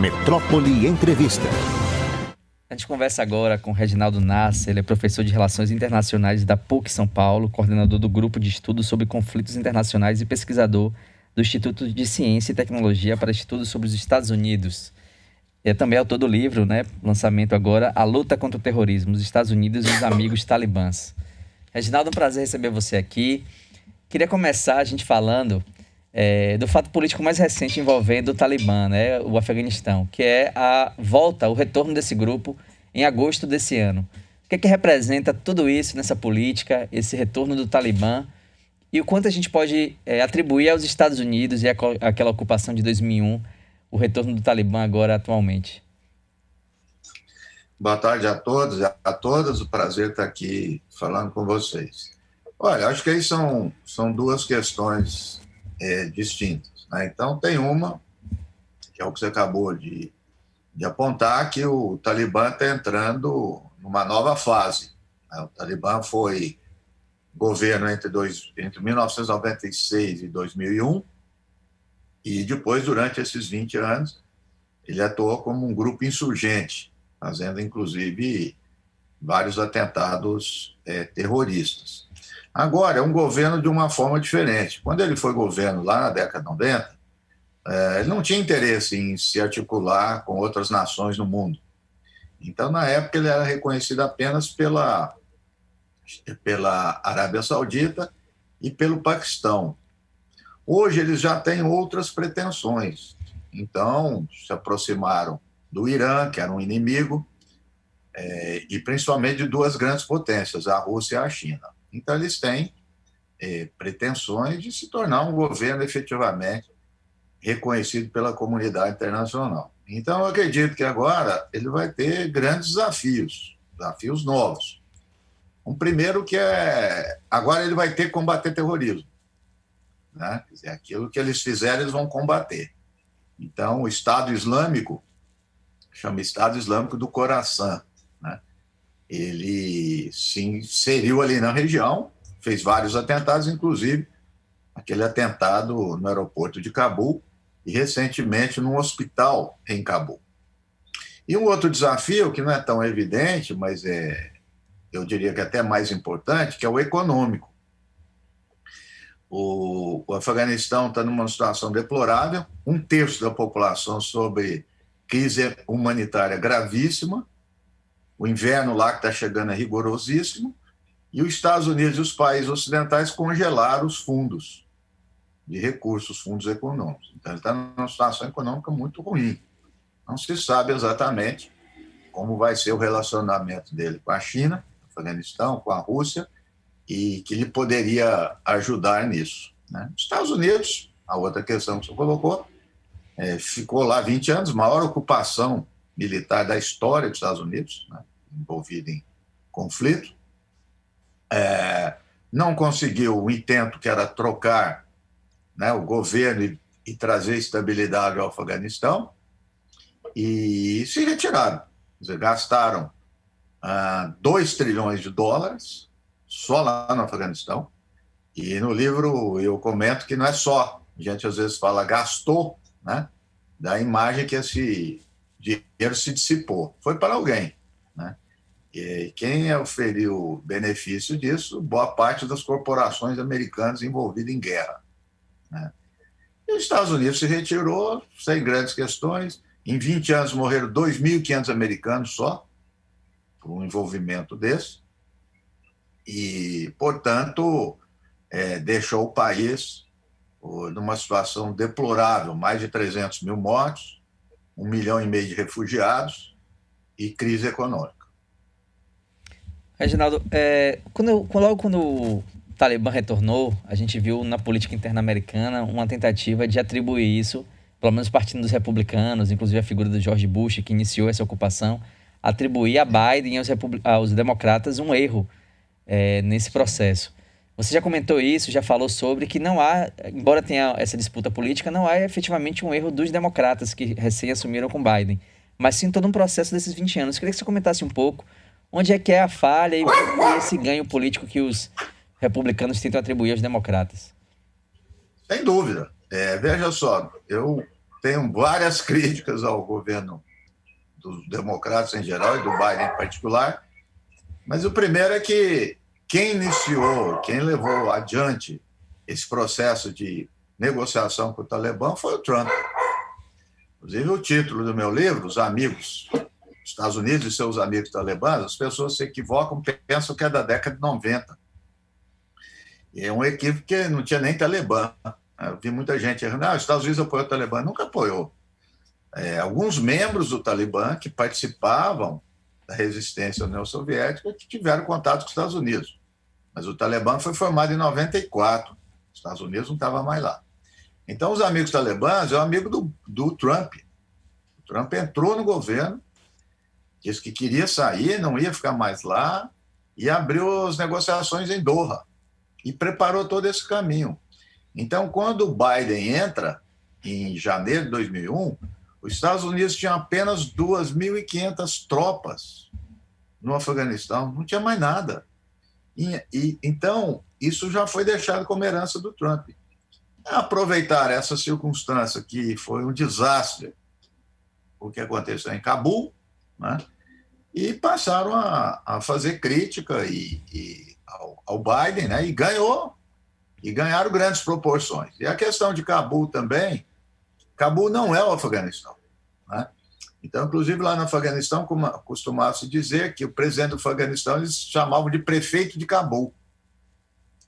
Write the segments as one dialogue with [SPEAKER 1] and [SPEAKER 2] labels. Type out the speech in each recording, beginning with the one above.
[SPEAKER 1] Metrópole Entrevista.
[SPEAKER 2] A gente conversa agora com Reginaldo Nasser. Ele é professor de Relações Internacionais da PUC São Paulo, coordenador do Grupo de Estudos sobre Conflitos Internacionais e pesquisador do Instituto de Ciência e Tecnologia para Estudos sobre os Estados Unidos. É também autor do livro, lançamento agora, A Luta contra o Terrorismo, os Estados Unidos e os Amigos Talibãs. Reginaldo, é um prazer receber você aqui. Queria começar a gente falando do fato político mais recente envolvendo o Talibã, o Afeganistão, que é a volta, o retorno desse grupo em agosto desse ano. O que é que representa tudo isso nessa política, esse retorno do Talibã, e o quanto a gente pode atribuir aos Estados Unidos e àquela ocupação de 2001, o retorno do Talibã agora atualmente?
[SPEAKER 3] Boa tarde a todos e a todas, o prazer estar aqui falando com vocês. Olha, acho que aí são duas questões distintas, né? Então, tem uma, que é o que você acabou de apontar, que o Talibã está entrando numa nova fase, né? O Talibã foi governo entre 1996 e 2001, e depois, durante esses 20 anos, ele atuou como um grupo insurgente, fazendo, inclusive, vários atentados terroristas. Agora, é um governo de uma forma diferente. Quando ele foi governo lá na década de 90, ele não tinha interesse em se articular com outras nações no mundo. Então, na época, ele era reconhecido apenas pela Arábia Saudita e pelo Paquistão. Hoje, eles já têm outras pretensões. Então, se aproximaram do Irã, que era um inimigo, e principalmente de duas grandes potências, a Rússia e a China. Então, eles têm pretensões de se tornar um governo efetivamente reconhecido pela comunidade internacional. Então, eu acredito que agora ele vai ter grandes desafios novos. Um primeiro que agora ele vai ter que combater terrorismo, né? Quer dizer, aquilo que eles fizerem, eles vão combater. Então, o Estado Islâmico, chama Estado Islâmico do Coração, né? Ele se inseriu ali na região, fez vários atentados, inclusive aquele atentado no aeroporto de Cabul e, recentemente, num hospital em Cabul. E um outro desafio, que não é tão evidente, mas eu diria que é até mais importante, que é o econômico. O Afeganistão está numa situação deplorável, 1/3 da população sob crise humanitária gravíssima, o inverno lá que está chegando é rigorosíssimo, e os Estados Unidos e os países ocidentais congelaram os fundos de recursos, fundos econômicos. Então, ele está numa situação econômica muito ruim. Não se sabe exatamente como vai ser o relacionamento dele com a China, com o Afeganistão, com a Rússia, e que ele poderia ajudar nisso, né? Os Estados Unidos, a outra questão que você colocou, ficou lá 20 anos, maior ocupação militar da história dos Estados Unidos, né, envolvida em conflito. Não conseguiu o intento que era trocar, né, o governo e trazer estabilidade ao Afeganistão, e se retiraram. Quer dizer, gastaram 2 trilhões de dólares só lá no Afeganistão, e no livro eu comento que não é só, a gente às vezes fala gastou, né, da imagem que esse dinheiro se dissipou. Foi para alguém, né? E quem oferiu o benefício disso? Boa parte das corporações americanas envolvidas em guerra, né? E os Estados Unidos se retirou sem grandes questões. Em 20 anos morreram 2.500 americanos só por um envolvimento desse. E, portanto, deixou o país numa situação deplorável, mais de 300 mil mortos, 1,5 milhão de refugiados e crise econômica.
[SPEAKER 2] Reginaldo, logo quando o Talibã retornou, a gente viu na política interna americana uma tentativa de atribuir isso, pelo menos partindo dos republicanos, inclusive a figura do George Bush, que iniciou essa ocupação, atribuir a Biden e aos democratas um erro nesse processo. Você já comentou isso, já falou sobre que não há, embora tenha essa disputa política, não há efetivamente um erro dos democratas que recém assumiram com Biden, mas sim todo um processo desses 20 anos. Eu queria que você comentasse um pouco onde é que é a falha e esse ganho político que os republicanos tentam atribuir aos democratas.
[SPEAKER 3] Sem dúvida. Veja só, eu tenho várias críticas ao governo dos democratas em geral e do Biden em particular, mas o primeiro é que quem iniciou, quem levou adiante esse processo de negociação com o Talibã foi o Trump. Inclusive, o título do meu livro, Os Amigos, Estados Unidos e seus amigos talibãs, as pessoas se equivocam, pensam que é da década de 90. E é um equívoco que não tinha nem Talibã. Eu vi muita gente dizendo, os Estados Unidos apoiou o Talibã. Nunca apoiou. Alguns membros do Talibã que participavam da resistência à União Soviética que tiveram contato com os Estados Unidos. Mas o Talibã foi formado em 94. Os Estados Unidos não estavam mais lá. Então, os amigos talibãs é o amigo do Trump. O Trump entrou no governo, disse que queria sair, não ia ficar mais lá, e abriu as negociações em Doha. E preparou todo esse caminho. Então, quando o Biden entra, em janeiro de 2001, os Estados Unidos tinham apenas 2.500 tropas no Afeganistão, não tinha mais nada. Então, isso já foi deixado como herança do Trump. Aproveitar essa circunstância que foi um desastre, o que aconteceu em Cabul, né? E passaram a fazer crítica ao Biden, né? E ganharam grandes proporções. E a questão de Cabul também, Cabul não é o Afeganistão, né? Então, inclusive, lá no Afeganistão, costumava-se dizer que o presidente do Afeganistão eles chamavam de prefeito de Cabul,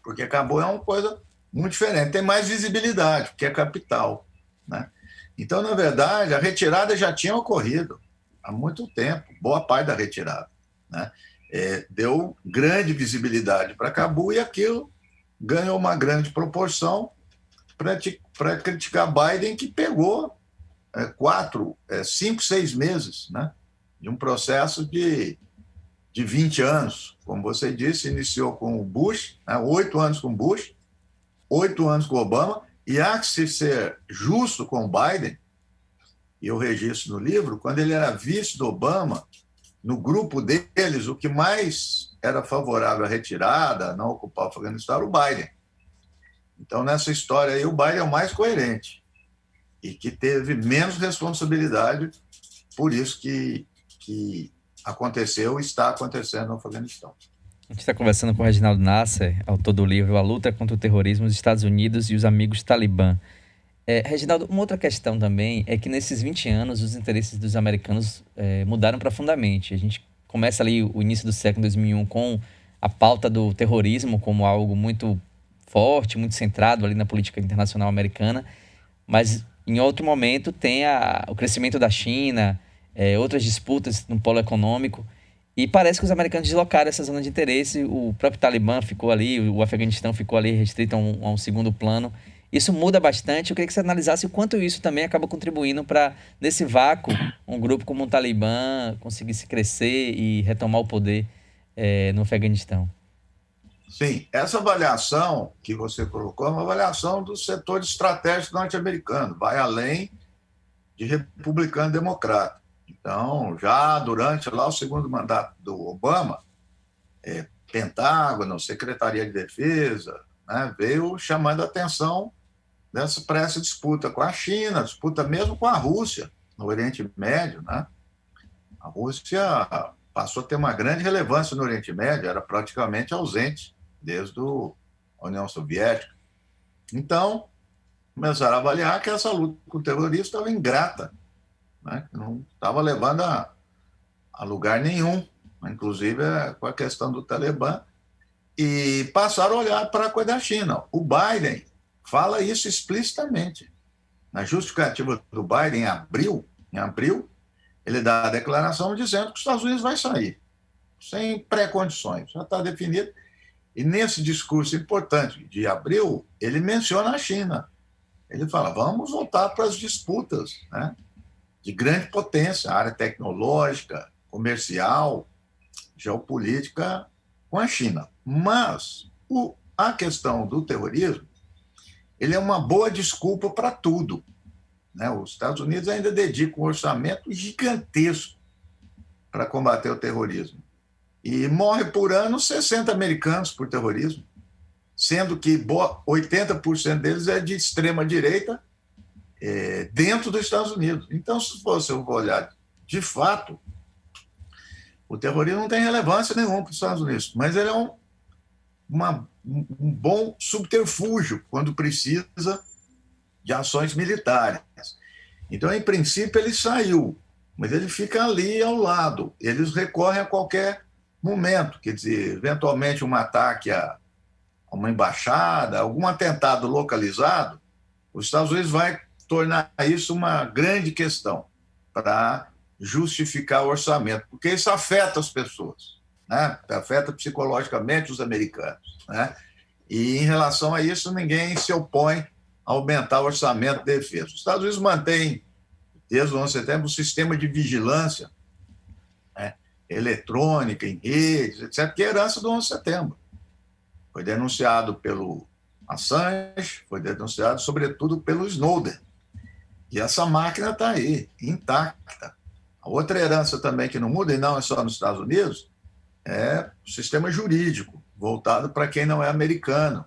[SPEAKER 3] porque Cabul é uma coisa muito diferente, tem mais visibilidade, porque é capital, né? Então, na verdade, a retirada já tinha ocorrido há muito tempo, boa parte da retirada, né? Deu grande visibilidade para Cabul e aquilo ganhou uma grande proporção para criticar Biden, que pegou 5, 6 meses, né, de um processo de 20 anos. Como você disse, iniciou com o Bush, né, 8 anos com Bush, 8 anos com Obama, e há que se ser justo com o Biden, e eu registro no livro, quando ele era vice do Obama, no grupo deles, o que mais era favorável à retirada, a não ocupar o Afeganistão, era o Biden. Então, nessa história aí, o Biden é o mais coerente e que teve menos responsabilidade por isso que aconteceu e está acontecendo no Afeganistão.
[SPEAKER 2] A gente está conversando com o Reginaldo Nasser, autor do livro A Luta contra o Terrorismo nos Estados Unidos e os Amigos Talibã. Reginaldo, uma outra questão também é que nesses 20 anos os interesses dos americanos mudaram profundamente. A gente começa ali o início do século 2001 com a pauta do terrorismo como algo muito forte, muito centrado ali na política internacional americana, mas em outro momento tem o crescimento da China, outras disputas no polo econômico, e parece que os americanos deslocaram essa zona de interesse. O próprio Talibã ficou ali, o Afeganistão ficou ali restrito a um segundo plano. Isso muda bastante. Eu queria que você analisasse o quanto isso também acaba contribuindo para, nesse vácuo, um grupo como o Talibã conseguisse crescer e retomar o poder no Afeganistão.
[SPEAKER 3] Sim, essa avaliação que você colocou é uma avaliação do setor estratégico norte-americano, vai além de republicano e democrata. Então, já durante lá o segundo mandato do Obama, Pentágono, Secretaria de Defesa, né, veio chamando a atenção para essa disputa com a China, disputa mesmo com a Rússia, no Oriente Médio, né? A Rússia passou a ter uma grande relevância no Oriente Médio, era praticamente ausente desde a União Soviética. Então, começaram a avaliar que essa luta com o terrorismo estava ingrata, né? Não estava levando a lugar nenhum, inclusive com a questão do Talibã, e passaram a olhar para a coisa da China. O Biden fala isso explicitamente. Na justificativa do Biden, em abril, ele dá a declaração dizendo que os Estados Unidos vai sair, sem pré-condições, já está definido. E nesse discurso importante de abril, ele menciona a China. Ele fala, vamos voltar para as disputas, né, de grande potência, área tecnológica, comercial, geopolítica com a China. Mas a questão do terrorismo, ele é uma boa desculpa para tudo, né? Os Estados Unidos ainda dedicam um orçamento gigantesco para combater o terrorismo. E morre por ano 60 americanos por terrorismo, sendo que 80% deles é de extrema-direita dentro dos Estados Unidos. Então, se você olhar de fato, o terrorismo não tem relevância nenhuma para os Estados Unidos, mas ele é um bom subterfúgio quando precisa de ações militares. Então, em princípio, ele saiu, mas ele fica ali ao lado. Eles recorrem a qualquer momento, quer dizer, eventualmente um ataque a uma embaixada, algum atentado localizado, os Estados Unidos vai tornar isso uma grande questão para justificar o orçamento, porque isso afeta as pessoas, né? Afeta psicologicamente os americanos, né? E em relação a isso, ninguém se opõe a aumentar o orçamento de defesa. Os Estados Unidos mantêm, desde o 11 de setembro, um sistema de vigilância, né, eletrônica, em redes, etc., que é herança do 11 de setembro. Foi denunciado pelo Assange, foi denunciado, sobretudo, pelo Snowden. E essa máquina está aí, intacta. A outra herança também que não muda, e não é só nos Estados Unidos, é o sistema jurídico, voltado para quem não é americano.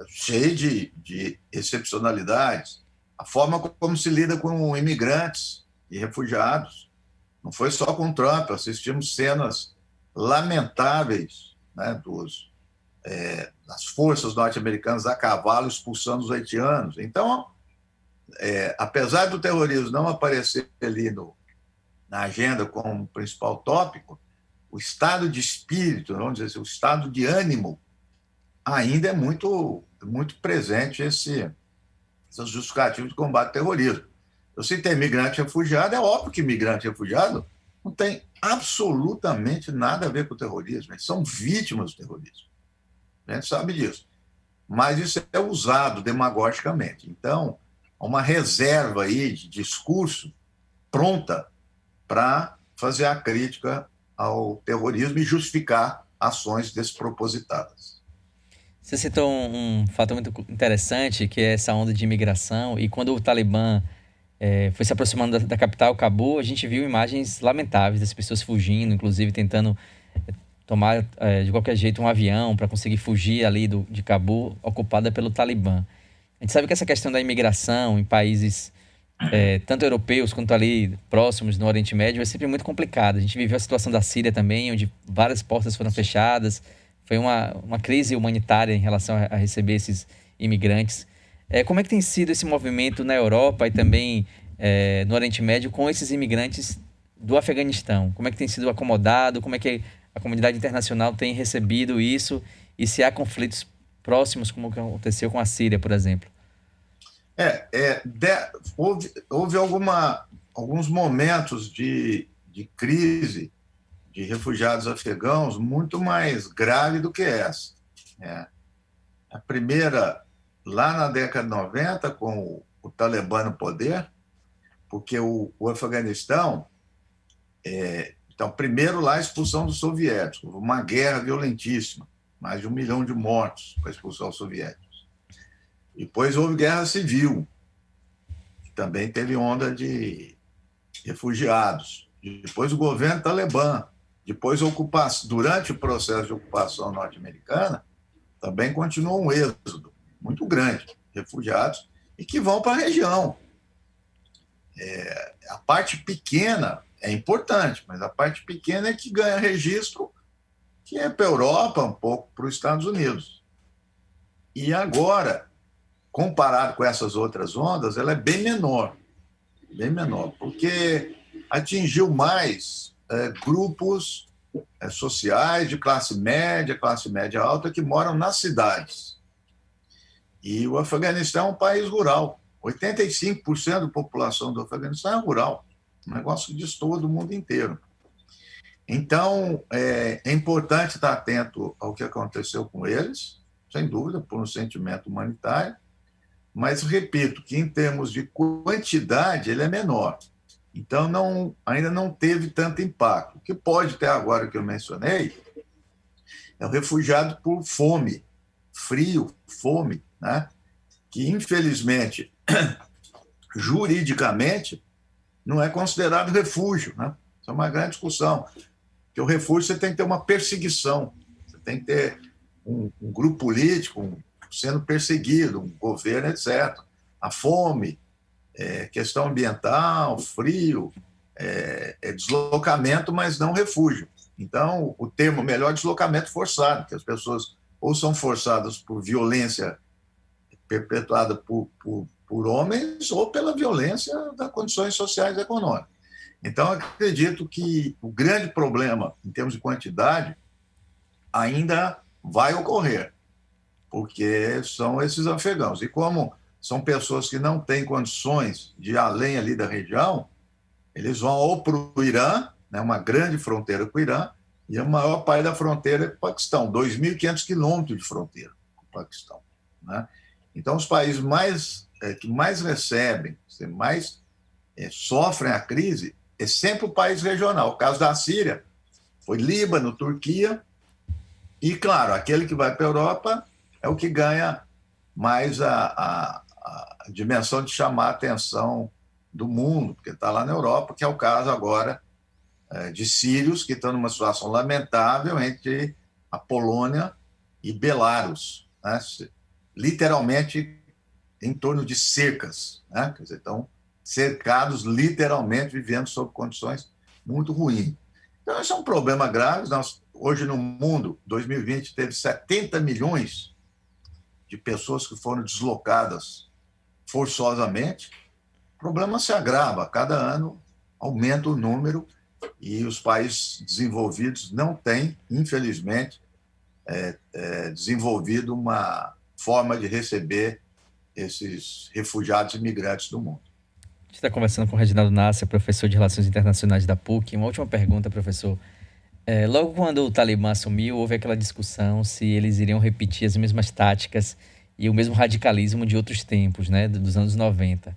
[SPEAKER 3] Cheio de excepcionalidades. A forma como se lida com imigrantes e refugiados. Não foi só com Trump, assistimos cenas lamentáveis, né, das forças norte-americanas a cavalo expulsando os haitianos. Então, apesar do terrorismo não aparecer ali na agenda como principal tópico, o estado de espírito, vamos dizer assim, o estado de ânimo, ainda é muito, muito presente essas justificativas de combate ao terrorismo. Eu citei migrante e refugiado, é óbvio que migrante e refugiado não tem absolutamente nada a ver com o terrorismo, eles são vítimas do terrorismo. A gente sabe disso. Mas isso é usado demagogicamente. Então, há uma reserva aí de discurso pronta para fazer a crítica ao terrorismo e justificar ações despropositadas.
[SPEAKER 2] Você citou um fato muito interessante, que é essa onda de imigração, e quando o Talibã foi se aproximando da capital, Cabul, a gente viu imagens lamentáveis das pessoas fugindo, inclusive tentando tomar de qualquer jeito um avião para conseguir fugir ali de Cabul, ocupada pelo Talibã. A gente sabe que essa questão da imigração em países tanto europeus quanto ali próximos no Oriente Médio é sempre muito complicada. A gente viveu a situação da Síria também, onde várias portas foram fechadas. Foi uma crise humanitária em relação a receber esses imigrantes. Como é que tem sido esse movimento na Europa e também no Oriente Médio com esses imigrantes do Afeganistão? Como é que tem sido acomodado? Como é que a comunidade internacional tem recebido isso? E se há conflitos próximos, como aconteceu com a Síria, por exemplo?
[SPEAKER 3] Houve alguns momentos de crise de refugiados afegãos muito mais grave do que essa. A primeira, lá na década de 90, com o Talibã no poder, porque o Afeganistão... Então, primeiro lá a expulsão dos soviéticos, uma guerra violentíssima, mais de 1 milhão de mortos para expulsar os soviéticos. Depois houve guerra civil, que também teve onda de refugiados. Depois o governo Talibã. Depois, durante o processo de ocupação norte-americana, também continuou um êxodo muito grande de refugiados e que vão para a região. A parte pequena é importante, mas a parte pequena é que ganha registro, que é para a Europa, um pouco para os Estados Unidos. E agora, comparado com essas outras ondas, ela é bem menor, porque atingiu mais grupos sociais de classe média alta, que moram nas cidades. E o Afeganistão é um país rural. 85% da população do Afeganistão é rural. Um negócio que diz todo o mundo inteiro. Então, é importante estar atento ao que aconteceu com eles, sem dúvida, por um sentimento humanitário, mas repito que, em termos de quantidade, ele é menor. Então, ainda não teve tanto impacto. O que pode ter agora, que eu mencionei, é o refugiado por fome, frio, fome, né? Que, infelizmente, juridicamente, não é considerado refúgio, né? Isso é uma grande discussão. Porque o refúgio você tem que ter uma perseguição, você tem que ter um grupo político sendo perseguido, um governo, etc. a fome, questão ambiental, frio, deslocamento, mas não refúgio. Então, o termo melhor é deslocamento forçado, que as pessoas ou são forçadas por violência perpetuada por homens ou pela violência das condições sociais e econômicas. Então, acredito que o grande problema, em termos de quantidade, ainda vai ocorrer, porque são esses afegãos. E como são pessoas que não têm condições de ir além ali da região, eles vão ou para o Irã, né, uma grande fronteira com o Irã, e a maior parte da fronteira é com o Paquistão, 2.500 quilômetros de fronteira com o Paquistão, né? Então, os países que mais recebem, que mais sofrem a crise, é sempre o país regional. O caso da Síria foi Líbano, Turquia, e, claro, aquele que vai para a Europa é o que ganha mais a dimensão de chamar a atenção do mundo, porque está lá na Europa, que é o caso agora de sírios que estão numa situação lamentável entre a Polônia e Belarus, né? Literalmente em torno de cercas, né? Quer dizer, estão cercados, literalmente, vivendo sob condições muito ruins. Então, esse é um problema grave. Hoje, no mundo, 2020, teve 70 milhões de pessoas que foram deslocadas forçosamente. O problema se agrava. A cada ano aumenta o número e os países desenvolvidos não têm, infelizmente, desenvolvido uma forma de receber esses refugiados e imigrantes do mundo.
[SPEAKER 2] A gente está conversando com o Reginaldo Nasser, professor de Relações Internacionais da PUC. Uma última pergunta, professor. Logo quando o Talibã assumiu, houve aquela discussão se eles iriam repetir as mesmas táticas e o mesmo radicalismo de outros tempos, né, dos anos 90.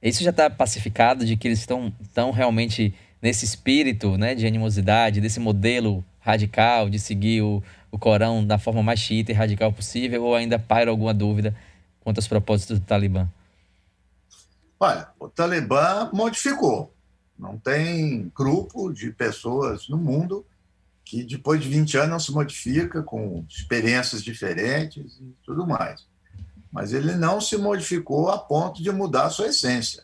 [SPEAKER 2] Isso já está pacificado de que eles estão realmente nesse espírito, né, de animosidade, desse modelo radical de seguir o Corão da forma mais xiita e radical possível, ou ainda paira alguma dúvida quanto aos propósitos do Talibã?
[SPEAKER 3] Olha, o Talibã modificou. Não tem grupo de pessoas no mundo que depois de 20 anos não se modifica, com experiências diferentes e tudo mais. Mas ele não se modificou a ponto de mudar a sua essência.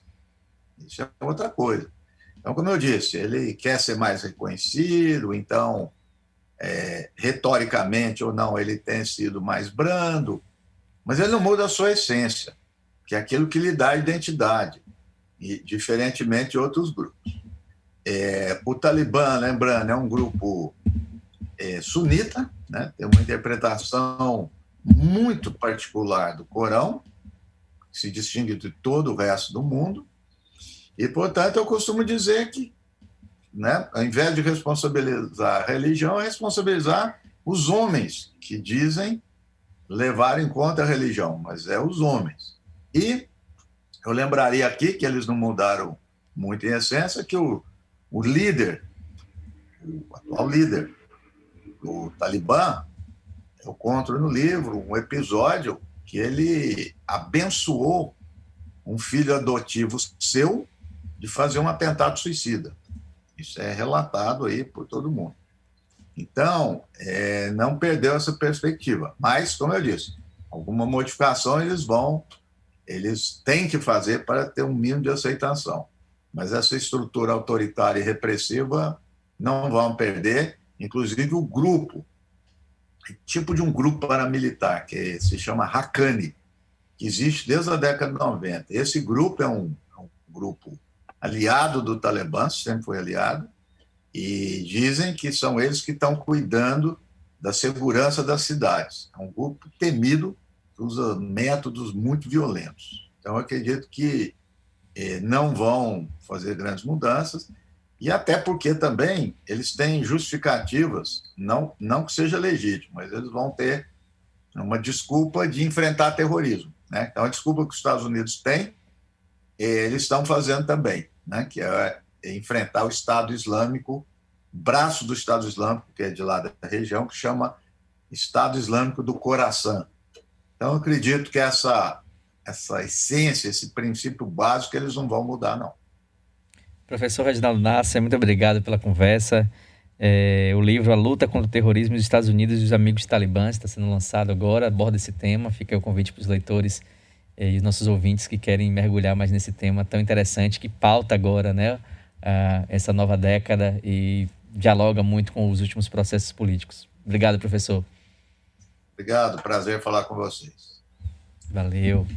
[SPEAKER 3] Isso é outra coisa. Então, como eu disse, ele quer ser mais reconhecido, então, retoricamente ou não, ele tem sido mais brando, mas ele não muda a sua essência, que é aquilo que lhe dá identidade, e, diferentemente de outros grupos. O Talibã, lembrando, é um grupo sunita, né? Tem uma interpretação muito particular do Corão, que se distingue de todo o resto do mundo, e, portanto, eu costumo dizer que, né, ao invés de responsabilizar a religião, é responsabilizar os homens que dizem levar em conta a religião, mas é os homens. E eu lembraria aqui que eles não mudaram muito em essência, que o líder, o atual líder do Talibã, eu conto no livro um episódio que ele abençoou um filho adotivo seu de fazer um atentado suicida. Isso é relatado aí por todo mundo. Então, não perdeu essa perspectiva. Mas, como eu disse, alguma modificação eles têm que fazer para ter um mínimo de aceitação. Mas essa estrutura autoritária e repressiva não vão perder. Inclusive o grupo, tipo de um grupo paramilitar, que se chama Haqqani, que existe desde a década de 90. Esse grupo é um grupo aliado do Talibã, sempre foi aliado, e dizem que são eles que estão cuidando da segurança das cidades. É um grupo temido, que usa métodos muito violentos. Então, eu acredito que não vão fazer grandes mudanças, e até porque também eles têm justificativas, não que seja legítimo, mas eles vão ter uma desculpa de enfrentar terrorismo, né? Então, a desculpa que os Estados Unidos têm, eles estão fazendo também, né? Que é enfrentar o Estado Islâmico, braço do Estado Islâmico, que é de lá da região, que chama Estado Islâmico do Coração. Então, eu acredito que essa essência, esse princípio básico, eles não vão mudar, não.
[SPEAKER 2] Professor Reginaldo Nasser, muito obrigado pela conversa. O livro A Luta contra o Terrorismo dos Estados Unidos e os Amigos Talibãs está sendo lançado agora, aborda esse tema. Fica aí o convite para os leitores e os nossos ouvintes que querem mergulhar mais nesse tema tão interessante, que pauta agora, né, essa nova década e dialoga muito com os últimos processos políticos. Obrigado, professor.
[SPEAKER 3] Obrigado, prazer falar com vocês.
[SPEAKER 2] Valeu.